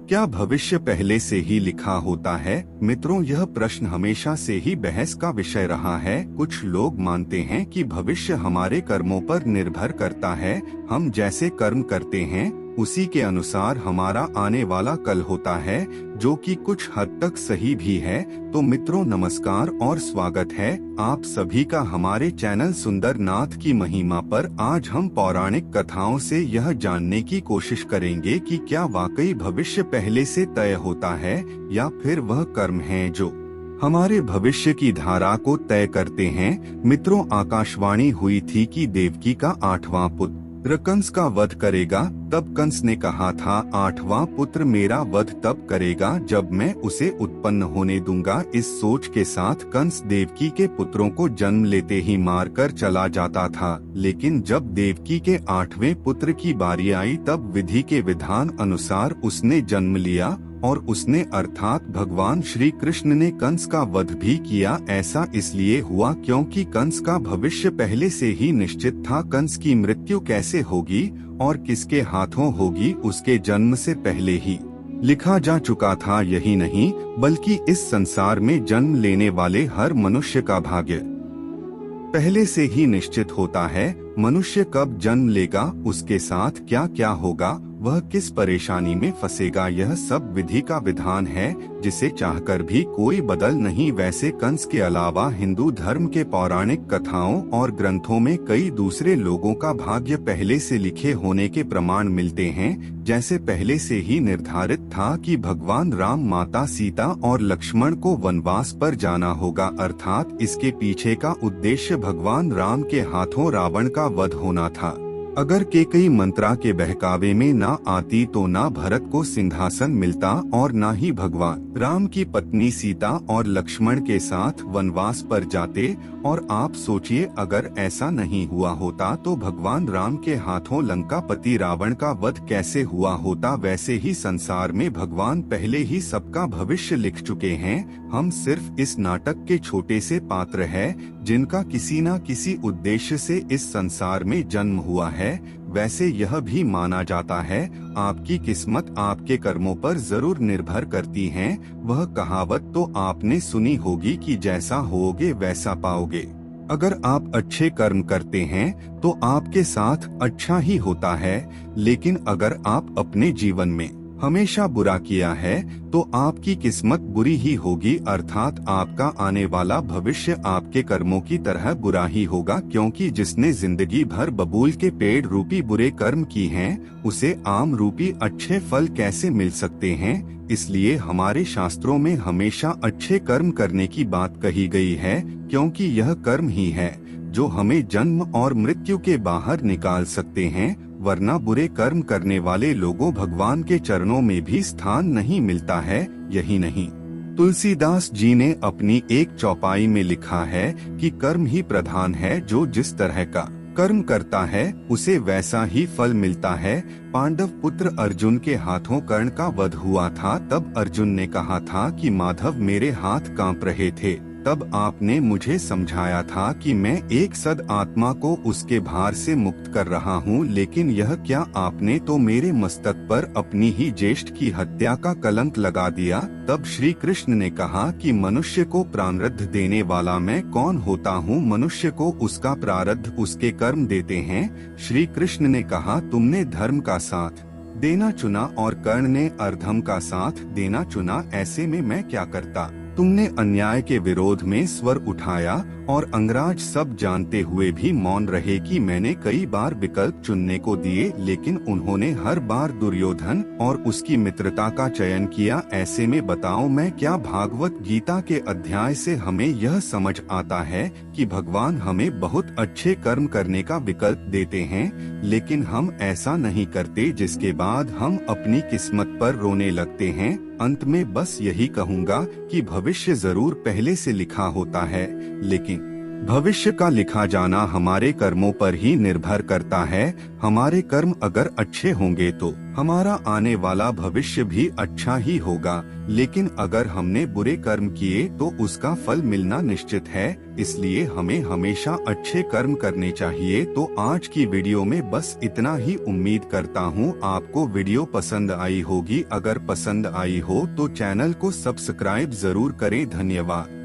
क्या भविष्य पहले से ही लिखा होता है? मित्रों, यह प्रश्न हमेशा से ही बहस का विषय रहा है। कुछ लोग मानते हैं कि भविष्य हमारे कर्मों पर निर्भर करता है। हम जैसे कर्म करते हैं उसी के अनुसार हमारा आने वाला कल होता है, जो कि कुछ हद तक सही भी है। तो मित्रों, नमस्कार और स्वागत है आप सभी का हमारे चैनल सुंदर नाथ की महिमा पर। आज हम पौराणिक कथाओं से यह जानने की कोशिश करेंगे कि क्या वाकई भविष्य पहले से तय होता है या फिर वह कर्म हैं जो हमारे भविष्य की धारा को तय करते हैं। मित्रों, आकाशवाणी हुई थी कि देवकी का 8वां पुत्र कंस का वध करेगा। तब कंस ने कहा था, 8वां पुत्र मेरा वध तब करेगा जब मैं उसे उत्पन्न होने दूंगा। इस सोच के साथ कंस देवकी के पुत्रों को जन्म लेते ही मारकर चला जाता था। लेकिन जब देवकी के 8वें पुत्र की बारी आई तब विधि के विधान अनुसार उसने जन्म लिया और उसने अर्थात भगवान श्री कृष्ण ने कंस का वध भी किया। ऐसा इसलिए हुआ क्योंकि कंस का भविष्य पहले से ही निश्चित था। कंस की मृत्यु कैसे होगी और किसके हाथों होगी उसके जन्म से पहले ही लिखा जा चुका था। यही नहीं बल्कि इस संसार में जन्म लेने वाले हर मनुष्य का भाग्य पहले से ही निश्चित होता है। मनुष्य कब जन्म लेगा, उसके साथ क्या क्या होगा, वह किस परेशानी में फंसेगा, यह सब विधि का विधान है जिसे चाहकर भी कोई बदल नहीं। वैसे कंस के अलावा हिंदू धर्म के पौराणिक कथाओं और ग्रंथों में कई दूसरे लोगों का भाग्य पहले से लिखे होने के प्रमाण मिलते हैं। जैसे पहले से ही निर्धारित था कि भगवान राम, माता सीता और लक्ष्मण को वनवास पर जाना होगा, अर्थात इसके पीछे का उद्देश्य भगवान राम के हाथों रावण का वध होना था। अगर केकई मंत्रा के बहकावे में ना आती तो ना भरत को सिंहासन मिलता और ना ही भगवान राम की पत्नी सीता और लक्ष्मण के साथ वनवास पर जाते। और आप सोचिए, अगर ऐसा नहीं हुआ होता तो भगवान राम के हाथों लंकापति रावण का वध कैसे हुआ होता। वैसे ही संसार में भगवान पहले ही सबका भविष्य लिख चुके हैं। हम सिर्फ इस नाटक के छोटे से पात्र हैं जिनका किसी न किसी उद्देश्य से इस संसार में जन्म हुआ है। वैसे यह भी माना जाता है, आपकी किस्मत आपके कर्मों पर जरूर निर्भर करती है। वह कहावत तो आपने सुनी होगी कि जैसा होगे वैसा पाओगे। अगर आप अच्छे कर्म करते हैं तो आपके साथ अच्छा ही होता है, लेकिन अगर आप अपने जीवन में हमेशा बुरा किया है तो आपकी किस्मत बुरी ही होगी, अर्थात आपका आने वाला भविष्य आपके कर्मों की तरह बुरा ही होगा। क्योंकि जिसने जिंदगी भर बबूल के पेड़ रूपी बुरे कर्म की हैं, उसे आम रूपी अच्छे फल कैसे मिल सकते हैं। इसलिए हमारे शास्त्रों में हमेशा अच्छे कर्म करने की बात कही गई है, क्योंकि यह कर्म ही है जो हमें जन्म और मृत्यु के बाहर निकाल सकते हैं। वरना बुरे कर्म करने वाले लोगों भगवान के चरणों में भी स्थान नहीं मिलता है। यही नहीं, तुलसीदास जी ने अपनी एक चौपाई में लिखा है कि कर्म ही प्रधान है, जो जिस तरह का कर्म करता है उसे वैसा ही फल मिलता है। पांडव पुत्र अर्जुन के हाथों कर्ण का वध हुआ था। तब अर्जुन ने कहा था कि माधव, मेरे हाथ कांप रहे थे। तब आपने मुझे समझाया था कि मैं एक सद आत्मा को उसके भार से मुक्त कर रहा हूँ, लेकिन यह क्या, आपने तो मेरे मस्तक पर अपनी ही ज्येष्ठ की हत्या का कलंक लगा दिया। तब श्री कृष्ण ने कहा कि मनुष्य को प्रारब्ध देने वाला मैं कौन होता हूँ, मनुष्य को उसका प्रारब्ध उसके कर्म देते हैं। श्री कृष्ण ने कहा, तुमने धर्म का साथ देना चुना और कर्ण ने अधर्म का साथ देना चुना, ऐसे में मैं क्या करता। तुमने अन्याय के विरोध में स्वर उठाया और अंगराज सब जानते हुए भी मौन रहे कि मैंने कई बार विकल्प चुनने को दिए, लेकिन उन्होंने हर बार दुर्योधन और उसकी मित्रता का चयन किया। ऐसे में बताओ मैं क्या। भागवत गीता के अध्याय से हमें यह समझ आता है कि भगवान हमें बहुत अच्छे कर्म करने का विकल्प देते हैं, लेकिन हम ऐसा नहीं करते, जिसके बाद हम अपनी किस्मत पर रोने लगते हैं। अंत में बस यही कहूँगा कि भविष्य जरूर पहले से लिखा होता है, लेकिन भविष्य का लिखा जाना हमारे कर्मों पर ही निर्भर करता है। हमारे कर्म अगर अच्छे होंगे तो हमारा आने वाला भविष्य भी अच्छा ही होगा, लेकिन अगर हमने बुरे कर्म किए तो उसका फल मिलना निश्चित है। इसलिए हमें हमेशा अच्छे कर्म करने चाहिए। तो आज की वीडियो में बस इतना ही। उम्मीद करता हूँ आपको वीडियो पसंद आई होगी। अगर पसंद आई हो तो चैनल को सब्सक्राइब जरूर करें। धन्यवाद।